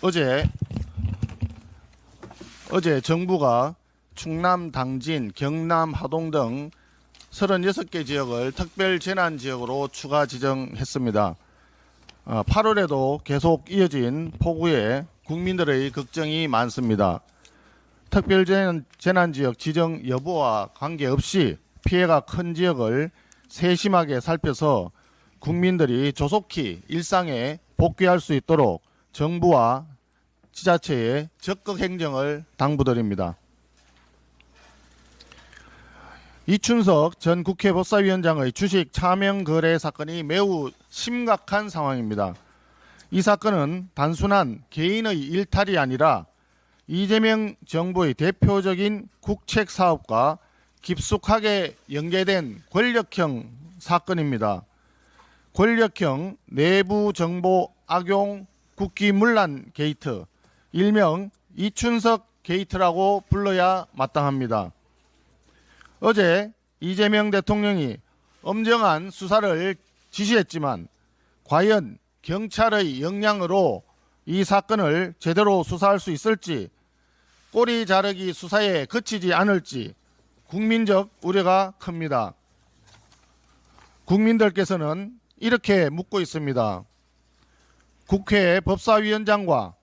어제 정부가 충남 당진, 경남 하동 등 36개 지역을 특별 재난 지역으로 추가 지정했습니다. 8월에도 계속 이어진 폭우에 국민들의 걱정이 많습니다. 특별 재난 지역 지정 여부와 관계없이 피해가 큰 지역을 세심하게 살펴서 국민들이 조속히 일상에 복귀할 수 있도록 정부와 지자체에 적극 행정을 당부드립니다. 이춘석 전 국회 법사위원장의 주식 차명 거래 사건이 매우 심각한 상황입니다. 이 사건은 단순한 개인의 일탈이 아니라 이재명 정부의 대표적인 국책 사업과 깊숙하게 연계된 권력형 사건입니다. 권력형 내부 정보 악용 국기문란 게이트, 일명 이춘석 게이트라고 불러야 마땅합니다. 어제 이재명 대통령이 엄정한 수사를 지시했지만 과연 경찰의 역량으로 이 사건을 제대로 수사할 수 있을지, 꼬리 자르기 수사에 그치지 않을지 국민적 우려가 큽니다. 국민들께서는 이렇게 묻고 있습니다. 국회 법사위원장과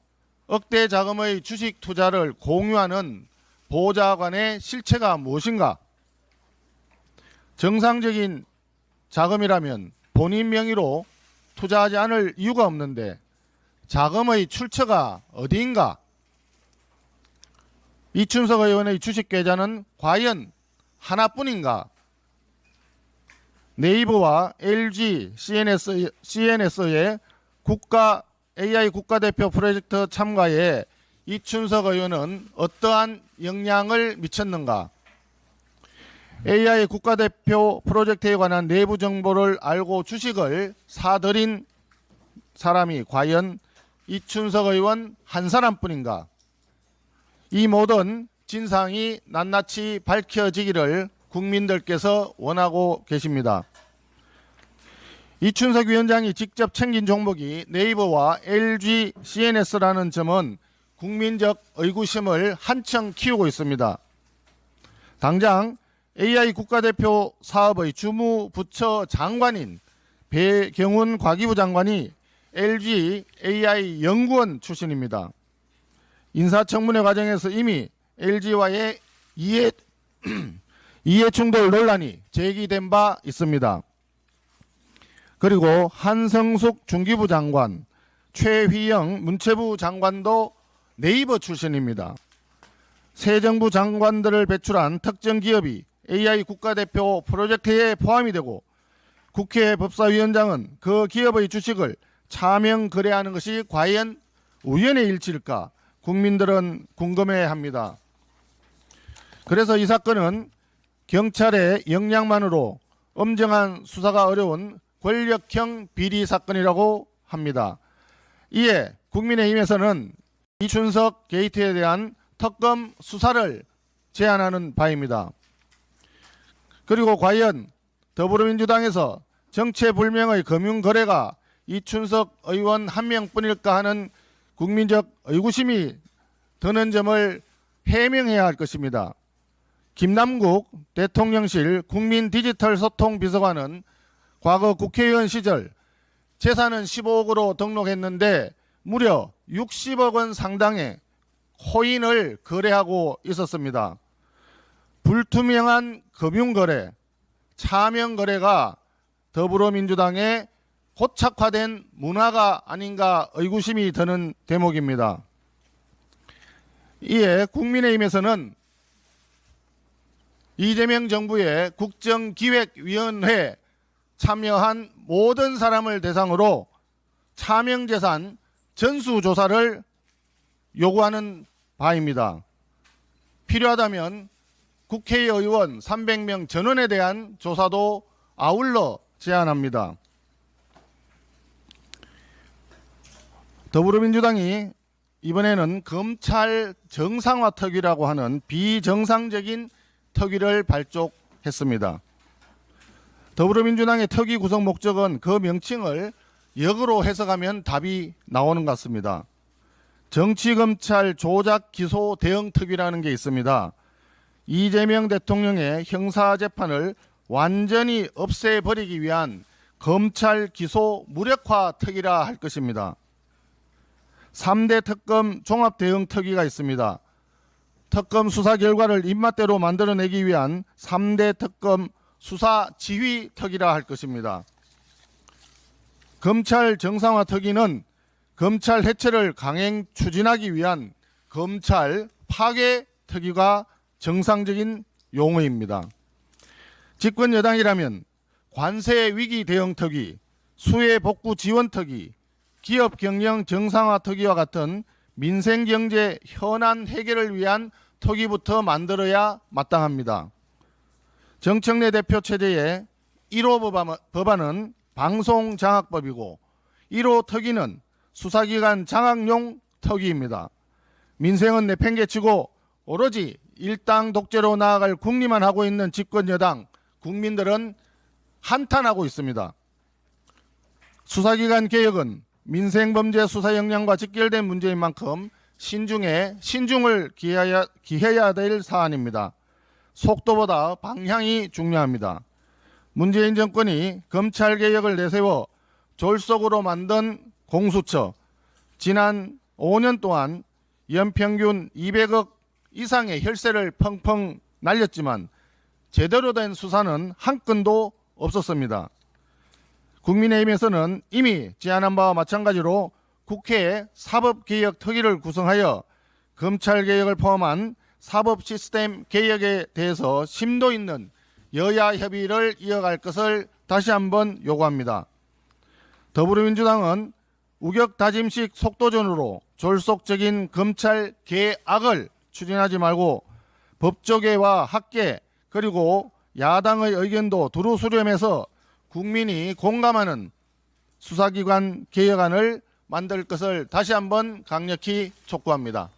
억대 자금의 주식 투자를 공유하는 보좌관의 실체가 무엇인가? 정상적인 자금이라면 본인 명의로 투자하지 않을 이유가 없는데 자금의 출처가 어디인가? 이춘석 의원의 주식 계좌는 과연 하나뿐인가? 네이버와 LG, CNS의 AI 국가대표 프로젝트 참가에 이춘석 의원은 어떠한 영향을 미쳤는가? AI 국가대표 프로젝트에 관한 내부 정보를 알고 주식을 사들인 사람이 과연 이춘석 의원 한 사람뿐인가? 이 모든 진상이 낱낱이 밝혀지기를 국민들께서 원하고 계십니다. 이춘석 위원장이 직접 챙긴 종목이 네이버와 LG, CNS라는 점은 국민적 의구심을 한층 키우고 있습니다. 당장 AI 국가대표 사업의 주무부처 장관인 배경훈 과기부 장관이 LG AI 연구원 출신입니다. 인사청문회 과정에서 이미 LG와의 이해충돌 논란이 제기된 바 있습니다. 그리고 한성숙 중기부 장관, 최휘영 문체부 장관도 네이버 출신입니다. 새 정부 장관들을 배출한 특정 기업이 AI 국가대표 프로젝트에 포함이 되고 국회 법사위원장은 그 기업의 주식을 차명 거래하는 것이 과연 우연의 일치일까? 국민들은 궁금해합니다. 그래서 이 사건은 경찰의 역량만으로 엄정한 수사가 어려운 권력형 비리 사건이라고 합니다. 이에 국민의힘에서는 이춘석 게이트에 대한 특검 수사를 제안하는 바입니다. 그리고 과연 더불어민주당에서 정체불명의 금융거래가 이춘석 의원 한 명뿐일까 하는 국민적 의구심이 드는 점을 해명해야 할 것입니다. 김남국 대통령실 국민디지털소통비서관은 과거 국회의원 시절 재산은 15억으로 등록했는데 무려 60억 원 상당의 코인을 거래하고 있었습니다. 불투명한 금융거래, 차명거래가 더불어민주당의 고착화된 문화가 아닌가 의구심이 드는 대목입니다. 이에 국민의힘에서는 이재명 정부의 국정기획위원회에 참여한 모든 사람을 대상으로 차명재산 전수조사를 요구하는 바입니다. 필요하다면 국회의원 300명 전원에 대한 조사도 아울러 제안합니다. 더불어민주당이 이번에는 검찰 정상화 특위라고 하는 비정상적인 특위를 발족했습니다. 더불어민주당의 특위 구성 목적은 그 명칭을 역으로 해석하면 답이 나오는 것 같습니다. 정치검찰 조작 기소 대응특위라는 게 있습니다. 이재명 대통령의 형사재판을 완전히 없애버리기 위한 검찰 기소 무력화 특위라 할 것입니다. 3대 특검 종합대응특위가 있습니다. 특검 수사 결과를 입맛대로 만들어내기 위한 3대 특검 수사지휘특위라 할 것입니다. 검찰 정상화 특위는 검찰 해체를 강행 추진하기 위한 검찰 파괴 특위가 정상적인 용어입니다. 집권 여당이라면 관세 위기 대응 특위, 수해 복구 지원 특위, 기업 경영 정상화 특위와 같은 민생 경제 현안 해결을 위한 특위부터 만들어야 마땅합니다. 정청래 대표 체제의 1호 법안은 방송장악법이고 1호 특위는 수사기관 장악용 특위입니다. 민생은 내팽개치고 오로지 일당 독재로 나아갈 궁리만 하고 있는 집권 여당, 국민들은 한탄하고 있습니다. 수사기관 개혁은 민생범죄 수사 역량과 직결된 문제인 만큼 신중을 기해야 될 사안입니다. 속도보다 방향이 중요합니다. 문재인 정권이 검찰개혁을 내세워 졸속으로 만든 공수처, 지난 5년 동안 연평균 200억 이상의 혈세를 펑펑 날렸지만 제대로 된 수사는 한 건도 없었습니다. 국민의힘에서는 이미 제안한 바와 마찬가지로 국회에 사법개혁특위를 구성하여 검찰개혁을 포함한 사법시스템 개혁에 대해서 심도 있는 여야 협의를 이어갈 것을 다시 한번 요구합니다. 더불어민주당은 우격다짐식 속도전으로 졸속적인 검찰 개악을 추진하지 말고 법조계와 학계 그리고 야당의 의견도 두루 수렴해서 국민이 공감하는 수사기관 개혁안을 만들 것을 다시 한번 강력히 촉구합니다.